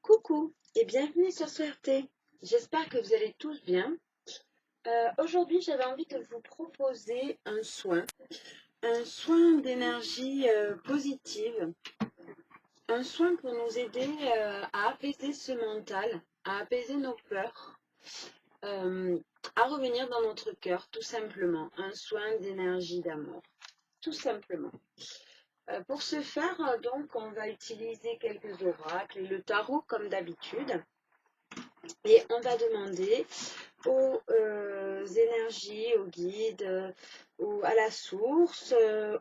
Coucou et bienvenue sur CRT. J'espère que vous allez tous bien. Aujourd'hui, j'avais envie de vous proposer un soin d'énergie positive, un soin pour nous aider à apaiser ce mental, à apaiser nos peurs, à revenir dans notre cœur, tout simplement. Un soin d'énergie d'amour, tout simplement. Pour ce faire, donc, on va utiliser quelques oracles et le tarot comme d'habitude. Et on va demander aux énergies, aux guides, à la source,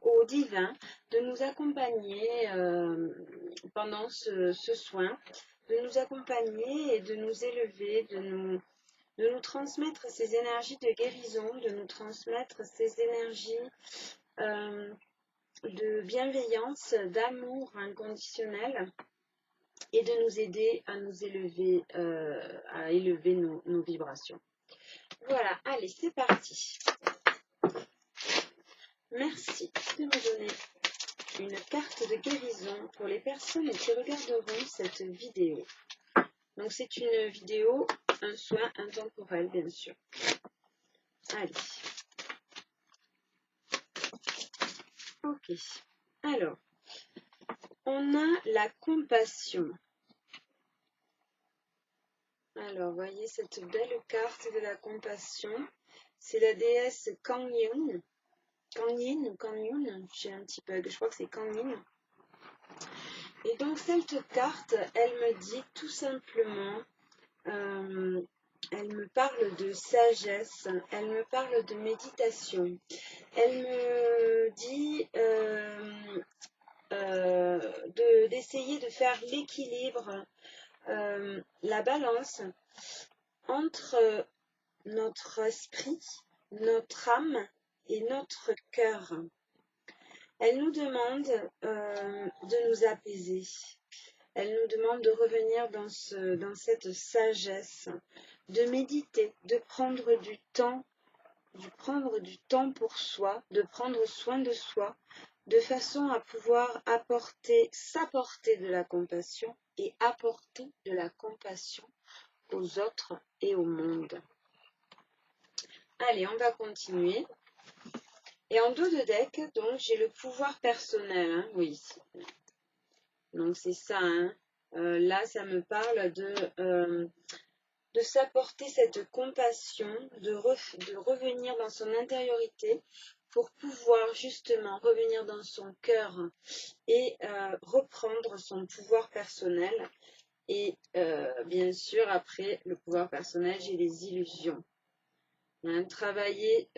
au divin, de nous accompagner pendant ce soin, de nous accompagner et de nous élever, de nous transmettre ces énergies de guérison, de nous transmettre ces énergies de bienveillance, d'amour inconditionnel et de nous aider à nous élever, à élever nos vibrations. Voilà, allez, c'est parti. Merci de me donner une carte de guérison pour les personnes qui regarderont cette vidéo. Donc c'est une vidéo, un soin intemporel bien sûr. Allez. Ok. Alors, on a la compassion. Alors, voyez cette belle carte de la compassion. C'est la déesse Kangyin. Kangyin ou Kangyun, j'ai un petit bug, je crois que c'est Kangyin. Et donc cette carte, elle me dit tout simplement, elle me parle de sagesse, elle me parle de méditation, elle me dit d'essayer de faire l'équilibre, la balance entre notre esprit, notre âme et notre cœur. Elle nous demande de nous apaiser. Elle nous demande de revenir dans cette sagesse, de méditer, de prendre du temps pour soi, de prendre soin de soi, de façon à pouvoir s'apporter de la compassion et apporter de la compassion aux autres et au monde. Allez, on va continuer. Et en dos de deck, donc, j'ai le pouvoir personnel, hein, oui. Donc, c'est ça, hein. Là, ça me parle de s'apporter cette compassion, de revenir dans son intériorité pour pouvoir justement revenir dans son cœur et reprendre son pouvoir personnel. Et bien sûr, après le pouvoir personnel, j'ai les illusions. Hein, travailler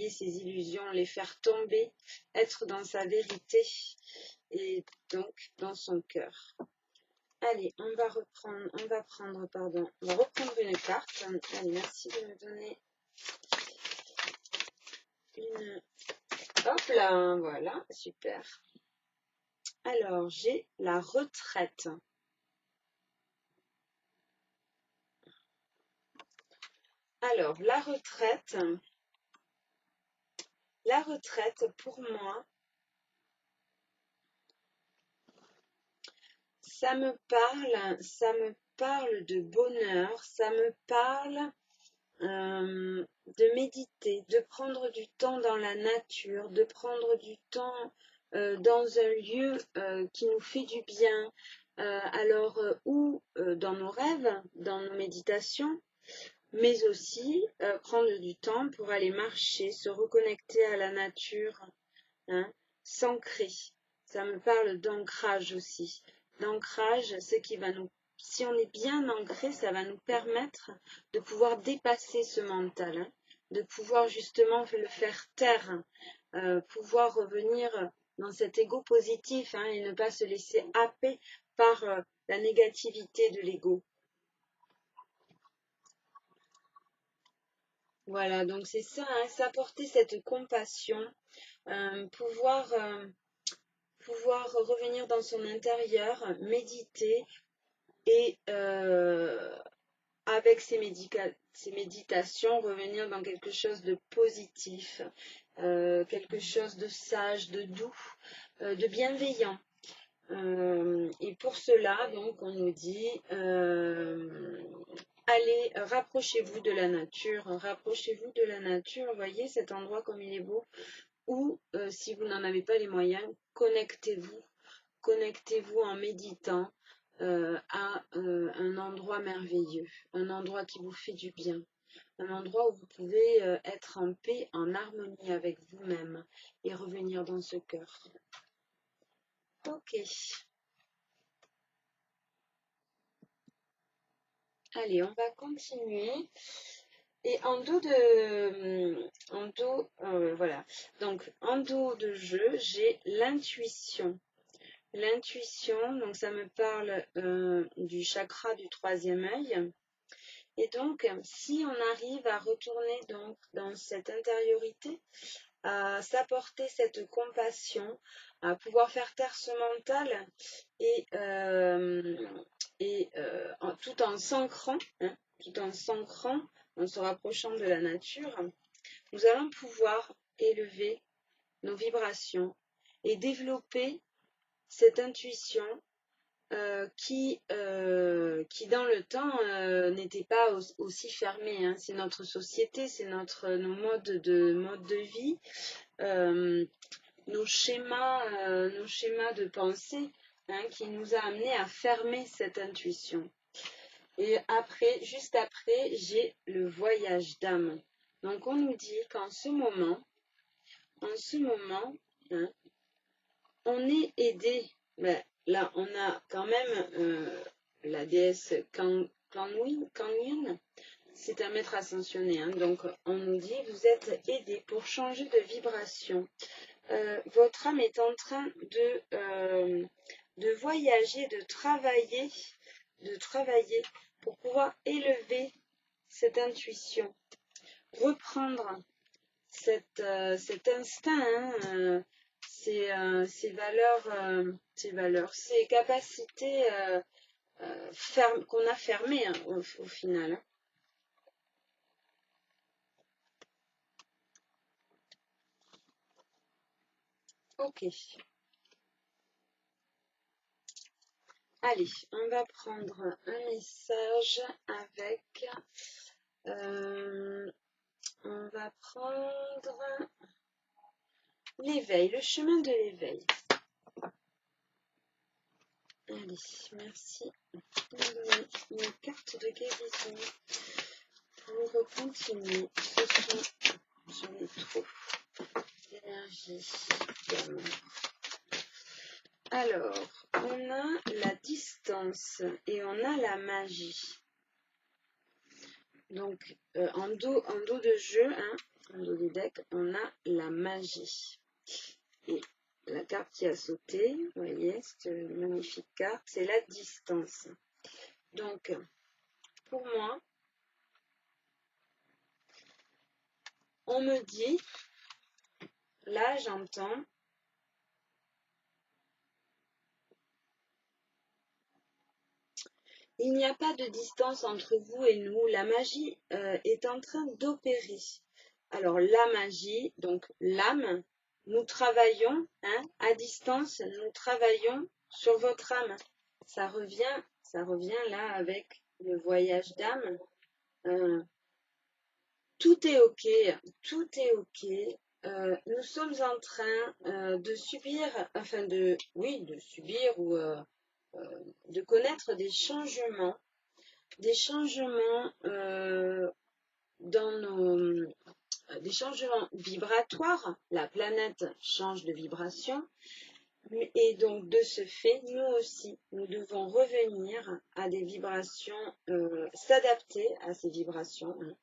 ses illusions, les faire tomber, être dans sa vérité et donc dans son cœur. Allez, on va reprendre une carte. Allez, merci de me donner une... Hop là, voilà, super. Alors, j'ai la retraite. Alors, la retraite, pour moi, ça me parle de bonheur, ça me parle de méditer, de prendre du temps dans la nature, de prendre du temps dans un lieu qui nous fait du bien, ou dans nos rêves, dans nos méditations, mais aussi prendre du temps pour aller marcher, se reconnecter à la nature, hein, s'ancrer. Ça me parle d'ancrage aussi. D'ancrage, ce qui va nous... Si on est bien ancré, ça va nous permettre de pouvoir dépasser ce mental, hein, de pouvoir justement le faire taire, pouvoir revenir dans cet ego positif, hein, et ne pas se laisser happer par la négativité de l'ego. Voilà, donc c'est ça, hein, s'apporter cette compassion, pouvoir revenir dans son intérieur, méditer et avec ces méditations, revenir dans quelque chose de positif, quelque chose de sage, de doux, de bienveillant. Et pour cela, donc, on nous dit, allez, rapprochez-vous de la nature, rapprochez-vous de la nature. Vous voyez cet endroit comme il est beau. Ou, si vous n'en avez pas les moyens, connectez-vous en méditant à un endroit merveilleux, un endroit qui vous fait du bien, un endroit où vous pouvez être en paix, en harmonie avec vous-même et revenir dans ce cœur. Ok. Allez, on va continuer. Et en dos voilà. Donc, en dos de jeu, j'ai l'intuition. L'intuition, donc ça me parle du chakra du troisième œil. Et donc, si on arrive à retourner donc dans cette intériorité, à s'apporter cette compassion, à pouvoir faire taire ce mental tout en s'ancrant, en se rapprochant de la nature, nous allons pouvoir élever nos vibrations et développer cette intuition qui dans le temps n'était pas aussi fermée. Hein. C'est notre société, c'est nos modes de vie, nos schémas de pensée qui nous a amenés à fermer cette intuition. Et après, juste après, j'ai le voyage d'âme. Donc on nous dit qu'en ce moment, hein, on est aidé. Ben, là, on a quand même la déesse Kangyun. C'est un maître ascensionné. Hein, donc on nous dit, vous êtes aidé pour changer de vibration. Votre âme est en train de voyager, de travailler pour pouvoir élever cette intuition, reprendre cet instinct, ces valeurs, ces capacités qu'on a fermées hein, au final. Hein. Ok. Allez, on va prendre un message avec... on va prendre l'éveil, le chemin de l'éveil. Allez, merci. On va donner une carte de guérison pour continuer. J'en ai trop d'énergie. Alors, on a la distance et on a la magie. Donc, en dos de jeu, hein, en dos du deck, on a la magie. Et la carte qui a sauté, vous voyez, cette magnifique carte, c'est la distance. Donc, pour moi, on me dit, là j'entends, il n'y a pas de distance entre vous et nous, la magie est en train d'opérer. Alors la magie, donc l'âme, nous travaillons à distance, nous travaillons sur votre âme. Ça revient là avec le voyage d'âme. Tout est ok, tout est ok. Nous sommes en train de subir, de subir ou de connaître des changements dans des changements vibratoires. La planète change de vibration. Et donc, de ce fait, nous aussi, nous devons revenir à des vibrations, s'adapter à ces vibrations. Hein.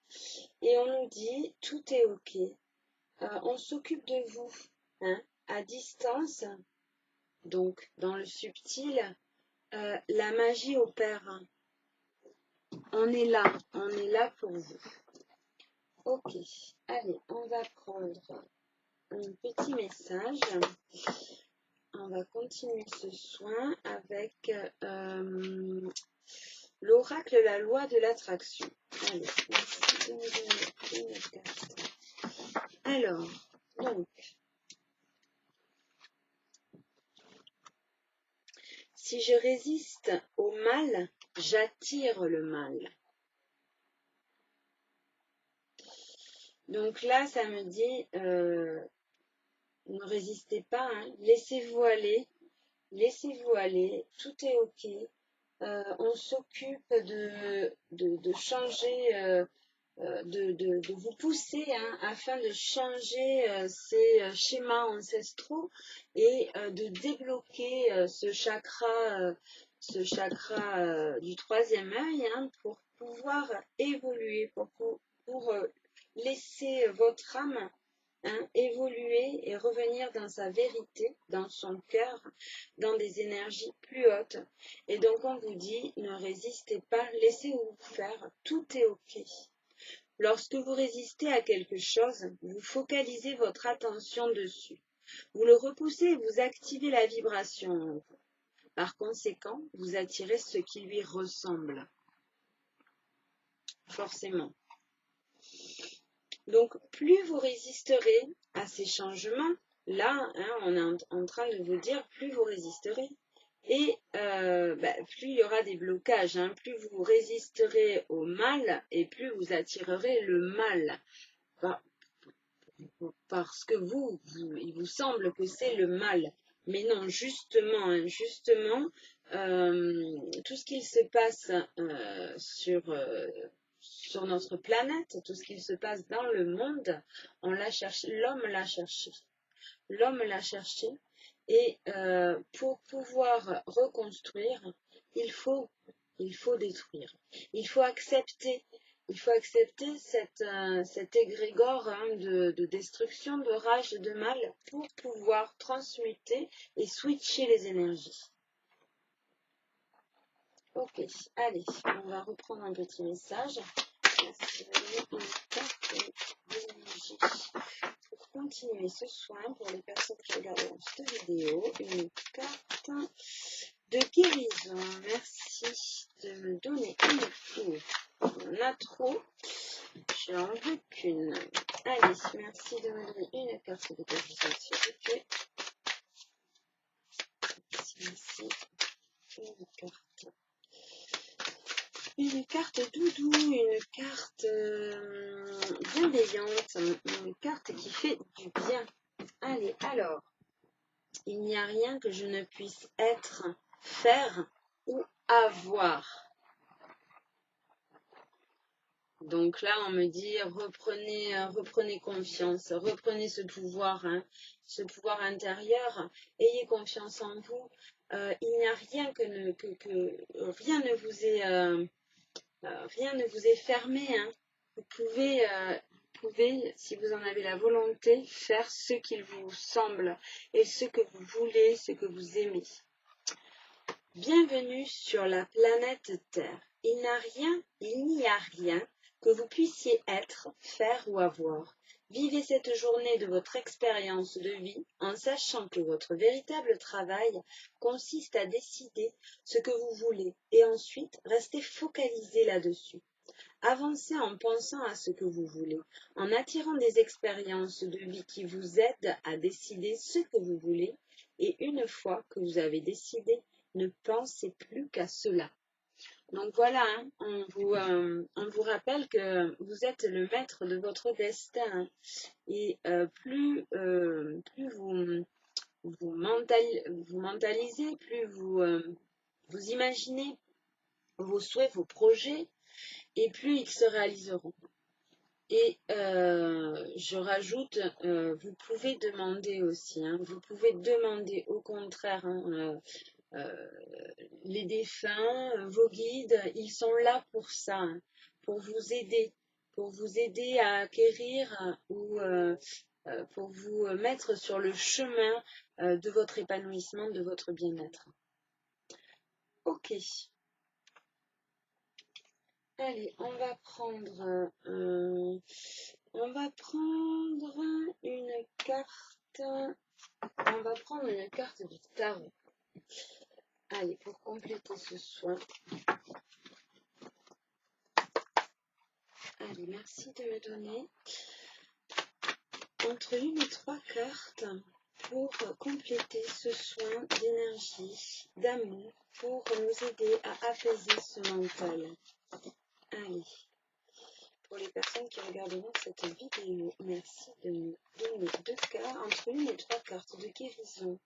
Et on nous dit, tout est OK. On s'occupe de vous hein, à distance. Donc, dans le subtil, la magie opère. On est là pour vous. Ok, allez, on va prendre un petit message. On va continuer ce soin avec l'oracle, la loi de l'attraction. Allez, merci de nous donner une carte. Alors, donc, Si je résiste au mal, j'attire le mal. Donc là, ça me dit, ne résistez pas, hein, laissez-vous aller, tout est ok. On s'occupe de changer, de vous pousser hein, afin de changer ces schémas ancestraux et de débloquer ce chakra du troisième œil hein, pour pouvoir évoluer, pour laisser votre âme hein, évoluer et revenir dans sa vérité, dans son cœur, dans des énergies plus hautes. Et donc on vous dit, ne résistez pas, laissez-vous faire, tout est ok. Lorsque vous résistez à quelque chose, vous focalisez votre attention dessus. Vous le repoussez et vous activez la vibration en vous. Par conséquent, vous attirez ce qui lui ressemble. Forcément. Donc, plus vous résisterez à ces changements, là, hein, on est en train de vous dire, plus vous résisterez. Et plus il y aura des blocages, hein, plus vous résisterez au mal et plus vous attirerez le mal. Parce que il vous semble que c'est le mal. Mais non, justement, hein, tout ce qu'il se passe sur notre planète, tout ce qu'il se passe dans le monde, on l'a cherché, l'homme l'a cherché. L'homme l'a cherché et pour pouvoir reconstruire, il faut détruire. Il faut accepter cet égrégore hein, de destruction, de rage, de mal pour pouvoir transmuter et switcher les énergies. Ok, allez, on va reprendre un petit message. Merci, une carte d'énergie. Pour continuer ce soin, pour les personnes qui regardent cette vidéo, une carte de guérison. Merci de me donner une tour. On en a trop. Je n'en veux qu'une. Allez, merci de me donner une carte de guérison, s'il vous plaît. Merci. Une carte. Une carte doudou, une carte bienveillante, une carte qui fait du bien. Allez, alors, il n'y a rien que je ne puisse être, faire ou avoir. Donc là, on me dit, reprenez confiance, reprenez ce pouvoir, hein, ce pouvoir intérieur, ayez confiance en vous. Il n'y a rien rien ne vous est, rien ne vous est fermé. Hein. Vous pouvez, si vous en avez la volonté, faire ce qu'il vous semble et ce que vous voulez, ce que vous aimez. Bienvenue sur la planète Terre. Il n'y a rien que vous puissiez être, faire ou avoir. Vivez cette journée de votre expérience de vie en sachant que votre véritable travail consiste à décider ce que vous voulez et ensuite restez focalisé là-dessus. Avancez en pensant à ce que vous voulez, en attirant des expériences de vie qui vous aident à décider ce que vous voulez et une fois que vous avez décidé, ne pensez plus qu'à cela. Donc voilà, hein, on vous rappelle que vous êtes le maître de votre destin hein, et plus vous mentalisez, plus vous imaginez vos souhaits, vos projets et plus ils se réaliseront. Et je rajoute, vous pouvez demander aussi, hein, vous pouvez demander au contraire hein, les défunts, vos guides, ils sont là pour ça, hein, pour vous aider à acquérir ou pour vous mettre sur le chemin de votre épanouissement, de votre bien-être. Ok. Allez, on va prendre une carte. On va prendre une carte du tarot. Allez, pour compléter ce soin. Allez, merci de me donner entre 1 et 3 cartes pour compléter ce soin d'énergie, d'amour, pour nous aider à apaiser ce mental. Allez, pour les personnes qui regarderont cette vidéo, merci de me donner 2 cartes, entre 1 et 3 cartes de guérison,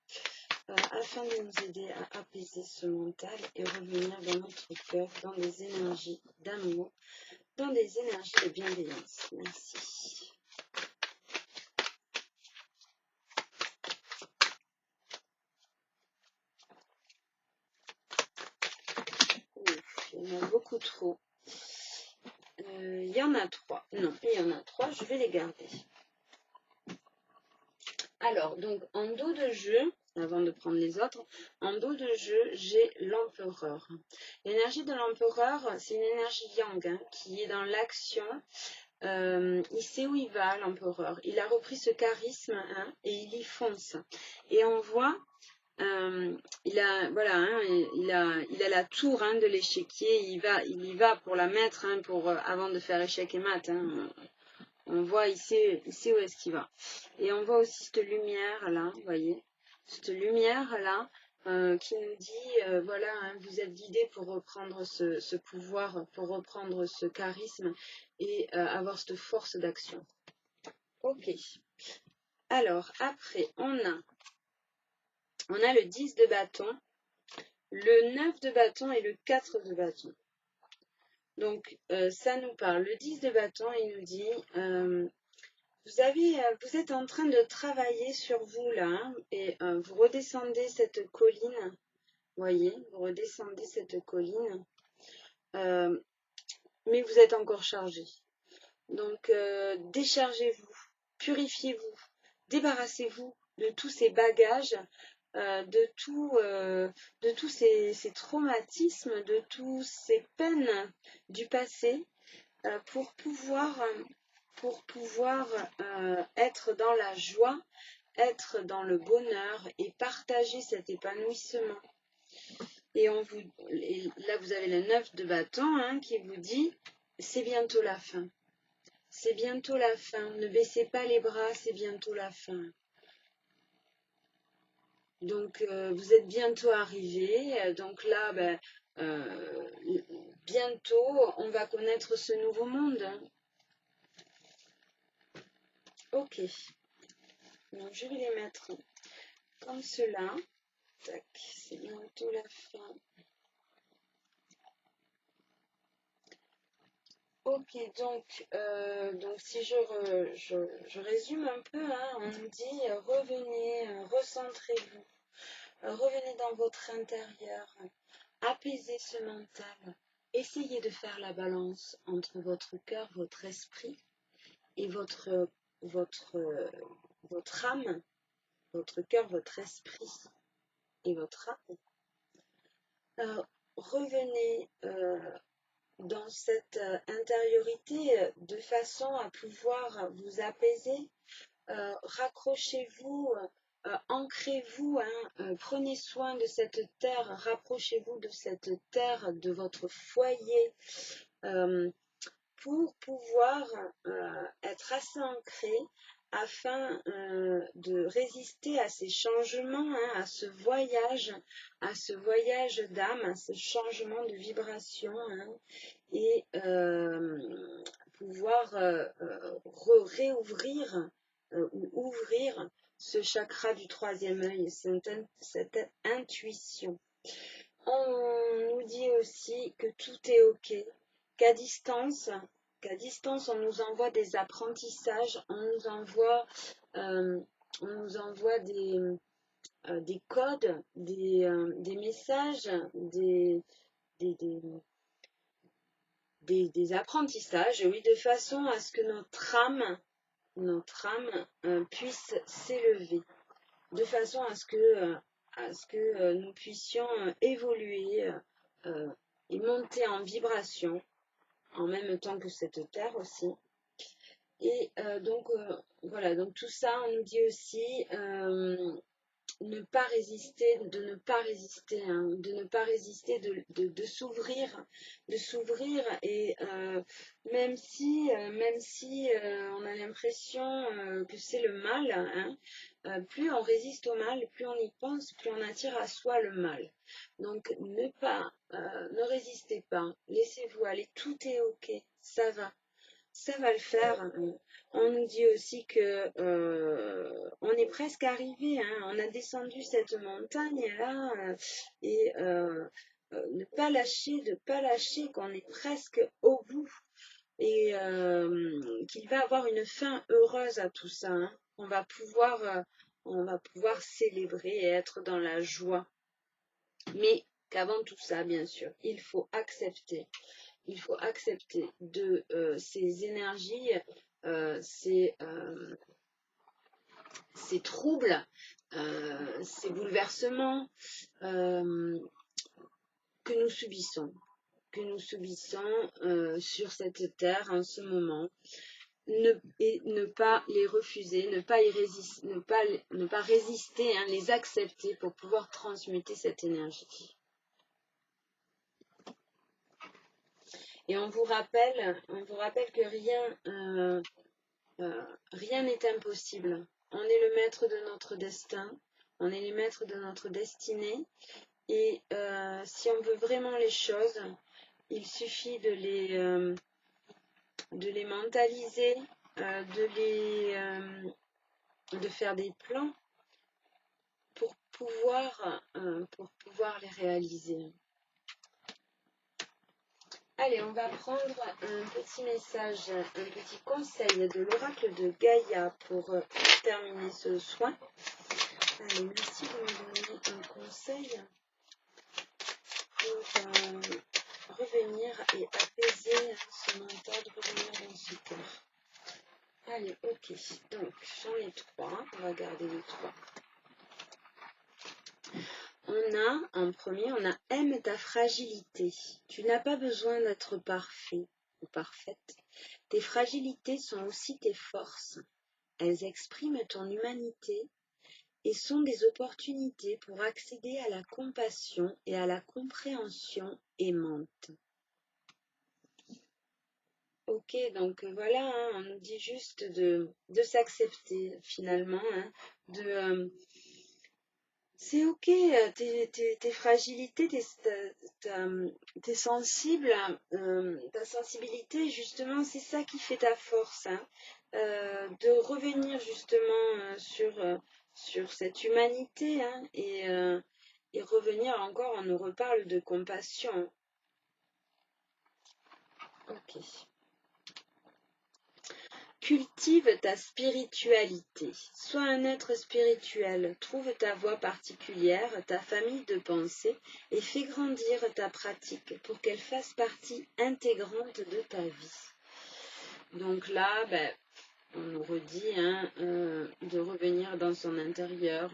afin de nous aider à apaiser ce mental et revenir dans notre cœur, dans des énergies d'amour, dans des énergies de bienveillance. Merci. Ouf, il y en a beaucoup trop. Il y en a 3. Non, il y en a 3, je vais les garder. Alors, donc, en dos de jeu, avant de prendre les autres, en dos de jeu, j'ai l'empereur. L'énergie de l'empereur, c'est une énergie yang, hein, qui est dans l'action. Il sait où il va, l'empereur. Il a repris ce charisme, hein, et il y fonce. Et on voit, il a, voilà, hein, il a la tour, hein, de l'échiquier. Il y va pour la mettre, hein, avant de faire échec et mat. Hein. On voit, il sait où est-ce qu'il va. Et on voit aussi cette lumière-là, vous voyez, cette lumière-là qui nous dit, voilà, hein, vous êtes guidés pour reprendre ce pouvoir, pour reprendre ce charisme et avoir cette force d'action. Ok. Alors, après, on a le 10 de bâton, le 9 de bâton et le 4 de bâton. Donc, ça nous parle. Le 10 de bâton, il nous dit... vous êtes en train de travailler sur vous là, hein, et vous redescendez cette colline, voyez, vous redescendez cette colline, mais vous êtes encore chargé. Donc déchargez-vous, purifiez-vous, débarrassez-vous de tous ces bagages, de tous ces traumatismes, de tous ces peines du passé, pour pouvoir être dans la joie, être dans le bonheur et partager cet épanouissement. Et là, vous avez le 9 de bâton, hein, qui vous dit, c'est bientôt la fin. C'est bientôt la fin. Ne baissez pas les bras, c'est bientôt la fin. Donc, vous êtes bientôt arrivé. Donc là, bientôt, on va connaître ce nouveau monde. Hein. Ok. Donc, je vais les mettre comme cela. Tac, c'est bientôt la fin. Ok, donc si je résume un peu, hein, on nous dit revenez, recentrez-vous, revenez dans votre intérieur, apaisez ce mental, essayez de faire la balance entre votre cœur, votre esprit et votre âme, votre cœur, votre esprit et votre âme. Revenez dans cette intériorité de façon à pouvoir vous apaiser. Raccrochez-vous, ancrez-vous, hein, prenez soin de cette terre, rapprochez-vous de cette terre, de votre foyer, pour pouvoir être assez ancré afin de résister à ces changements, hein, à ce voyage d'âme, à ce changement de vibration, hein, et pouvoir réouvrir ou ouvrir ce chakra du 3e œil, cette intuition. On nous dit aussi que tout est ok, qu'à distance, on nous envoie des apprentissages, on nous envoie des codes, des messages, des apprentissages, oui, de façon à ce que notre âme puisse s'élever, de façon à ce que nous puissions évoluer et monter en vibration en même temps que cette terre aussi. Et donc voilà, donc tout ça, on nous dit aussi ne pas résister, de ne pas résister, hein, de ne pas résister, de s'ouvrir, et même si on a l'impression que c'est le mal, hein, plus on résiste au mal, plus on y pense, plus on attire à soi le mal. Donc ne résistez pas, laissez-vous aller, tout est ok, ça va le faire. On nous dit aussi que on est presque arrivé, hein, on a descendu cette montagne là, ne pas lâcher qu'on est presque au bout et qu'il va avoir une fin heureuse à tout ça, hein. On va pouvoir célébrer et être dans la joie. Mais qu'avant tout ça, bien sûr, il faut accepter de ces énergies, ces troubles, ces bouleversements que nous subissons, sur cette terre en ce moment. Ne pas les refuser, ne pas résister, hein, les accepter pour pouvoir transmuter cette énergie. Et on vous rappelle que rien n'est impossible. On est le maître de notre destin, on est les maîtres de notre destinée. Et si on veut vraiment les choses, il suffit de les mentaliser, de faire des plans pour pouvoir les réaliser. Allez, on va prendre un petit message, un petit conseil de l'oracle de Gaïa pour terminer ce soin. Allez, merci de me donner un conseil pour revenir et apaiser ce mental, revenir dans ce corps. Allez, ok, donc j'en ai 3, on va garder les 3. En premier, on a aime ta fragilité. Tu n'as pas besoin d'être parfait ou parfaite. Tes fragilités sont aussi tes forces. Elles expriment ton humanité et sont des opportunités pour accéder à la compassion et à la compréhension aimante. Ok, donc voilà, hein, on nous dit juste de s'accepter finalement, hein, c'est ok, tes fragilités, t'es sensible, ta sensibilité, justement, c'est ça qui fait ta force, hein, de revenir justement sur cette humanité, hein, et revenir encore, on nous reparle de compassion. Ok. Cultive ta spiritualité. Sois un être spirituel. Trouve ta voie particulière, ta famille de pensée et fais grandir ta pratique pour qu'elle fasse partie intégrante de ta vie. Donc là, on nous redit, hein, de revenir dans son intérieur,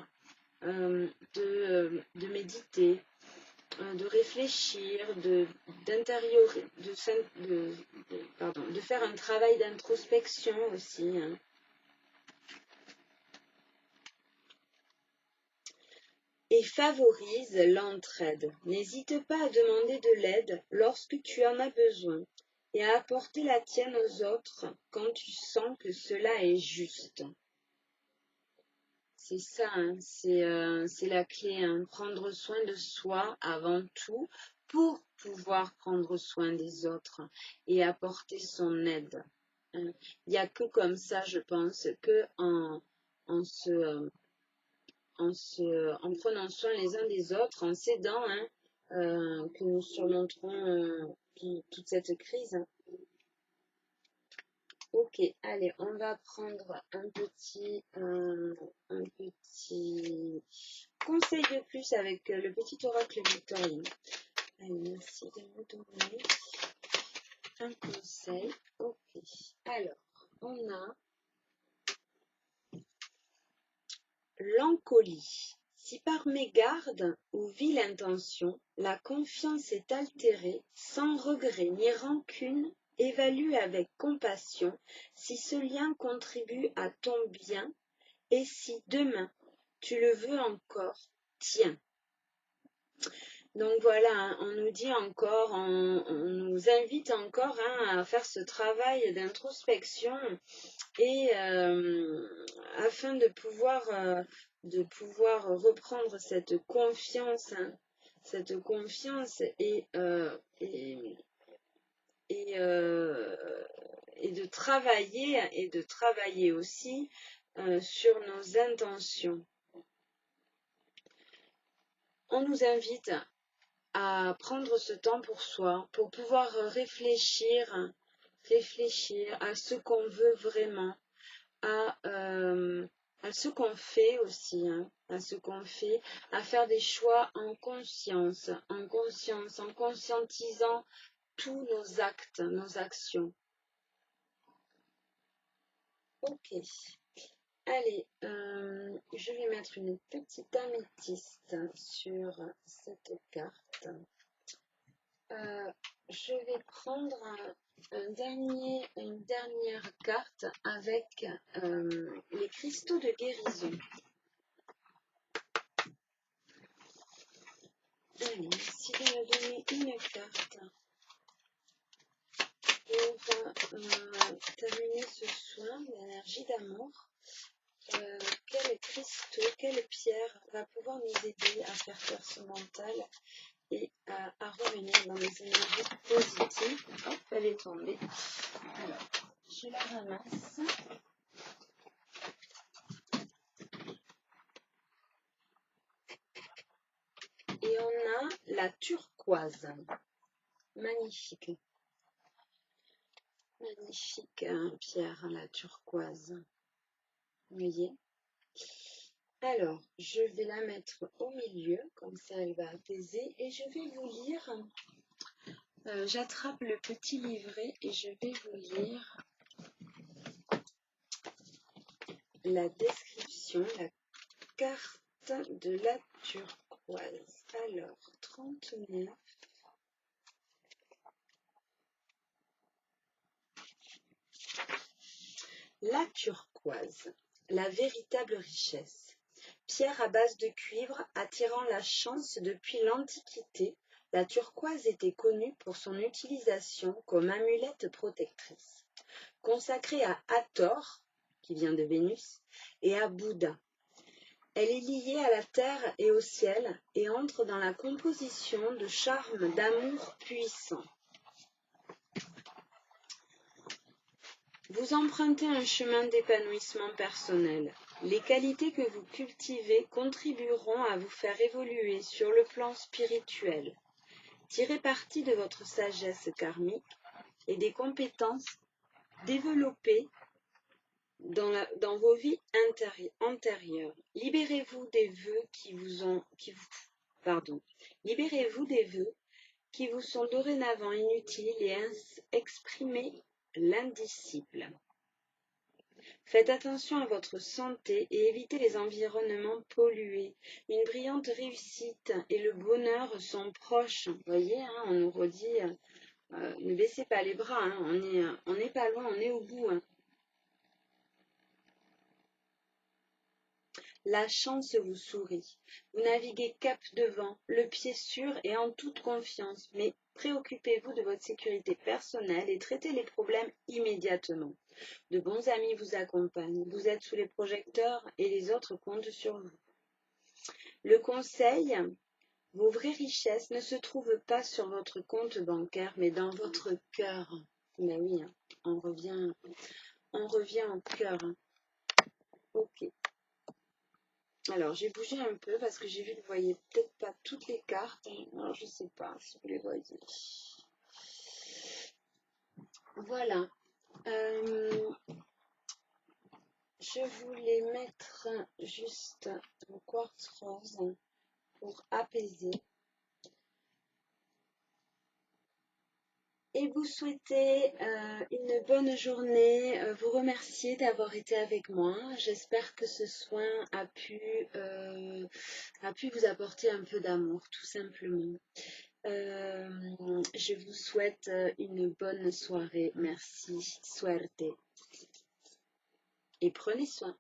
de méditer, de réfléchir, de faire un travail d'introspection aussi, hein. Et favorise l'entraide. N'hésite pas à demander de l'aide lorsque tu en as besoin et à apporter la tienne aux autres quand tu sens que cela est juste. C'est ça, hein, c'est la clé, hein, prendre soin de soi avant tout pour pouvoir prendre soin des autres et apporter son aide. Il n'y a que comme ça, je pense, que en prenant soin les uns des autres, en s'aidant, hein, que nous surmonterons toute cette crise. Ok, allez, on va prendre un petit conseil de plus avec le petit oracle victorien. Allez, merci de me donner un conseil. Ok, alors, on a l'encolie. Si par mégarde ou vile intention, la confiance est altérée, sans regret ni rancune, évalue avec compassion si ce lien contribue à ton bien et si demain Tu le veux encore? Tiens. Donc voilà, hein, on nous dit encore, on nous invite encore hein, à faire ce travail d'introspection et afin de pouvoir reprendre cette confiance, hein, et de travailler aussi sur nos intentions. On nous invite à prendre ce temps pour soi, pour pouvoir réfléchir à ce qu'on veut vraiment, à ce qu'on fait aussi, hein, à ce qu'on fait, à faire des choix en conscience, en conscientisant tous nos actes, nos actions. Ok. Allez, je vais mettre une petite améthyste sur cette carte. Je vais prendre une dernière carte avec les cristaux de guérison. Allez, merci de me donner une carte pour terminer ce soin d'énergie d'amour. Quel cristaux, quelle pierre va pouvoir nous aider à faire taire ce mental et à revenir dans les énergies positives. Hop, elle est tombée. Alors, je la ramasse. Et on a la turquoise. Magnifique. Magnifique pierre, la turquoise. Vous voyez? Alors, je vais la mettre au milieu, comme ça elle va apaiser. Et je vais vous lire. J'attrape le petit livret et je vais vous lire la description, la carte de la turquoise. Alors, 39. La turquoise, la véritable richesse. Pierre à base de cuivre attirant la chance depuis l'Antiquité, la turquoise était connue pour son utilisation comme amulette protectrice. Consacrée à Hathor, qui vient de Vénus, et à Bouddha. Elle est liée à la terre et au ciel et entre dans la composition de charmes d'amour puissants. Vous empruntez un chemin d'épanouissement personnel. Les qualités que vous cultivez contribueront à vous faire évoluer sur le plan spirituel. Tirez parti de votre sagesse karmique et des compétences développées dans vos vies antérieures. Libérez-vous des vœux Libérez-vous des vœux qui vous sont dorénavant inutiles et exprimez l'indicible. Faites attention à votre santé et évitez les environnements pollués. Une brillante réussite et le bonheur sont proches. Vous voyez, hein, on nous redit, ne baissez pas les bras, hein, on n'est pas loin, on est au bout. Hein. La chance vous sourit. Vous naviguez cap devant, le pied sûr et en toute confiance, mais préoccupez-vous de votre sécurité personnelle et traitez les problèmes immédiatement. De bons amis vous accompagnent, vous êtes sous les projecteurs et les autres comptent sur vous. Le conseil, vos vraies richesses ne se trouvent pas sur votre compte bancaire, mais dans votre cœur. Mais oui, hein, on revient au cœur. Hein. Ok. Alors, j'ai bougé un peu parce que j'ai vu que vous ne voyez peut-être pas toutes les cartes. Alors, je ne sais pas si vous les voyez. Voilà. Je voulais mettre juste un quartz rose pour apaiser. Et vous souhaiter une bonne journée, vous remercier d'avoir été avec moi. J'espère que ce soin a pu vous apporter un peu d'amour, tout simplement. Je vous souhaite une bonne soirée. Merci. Suerte. Et prenez soin.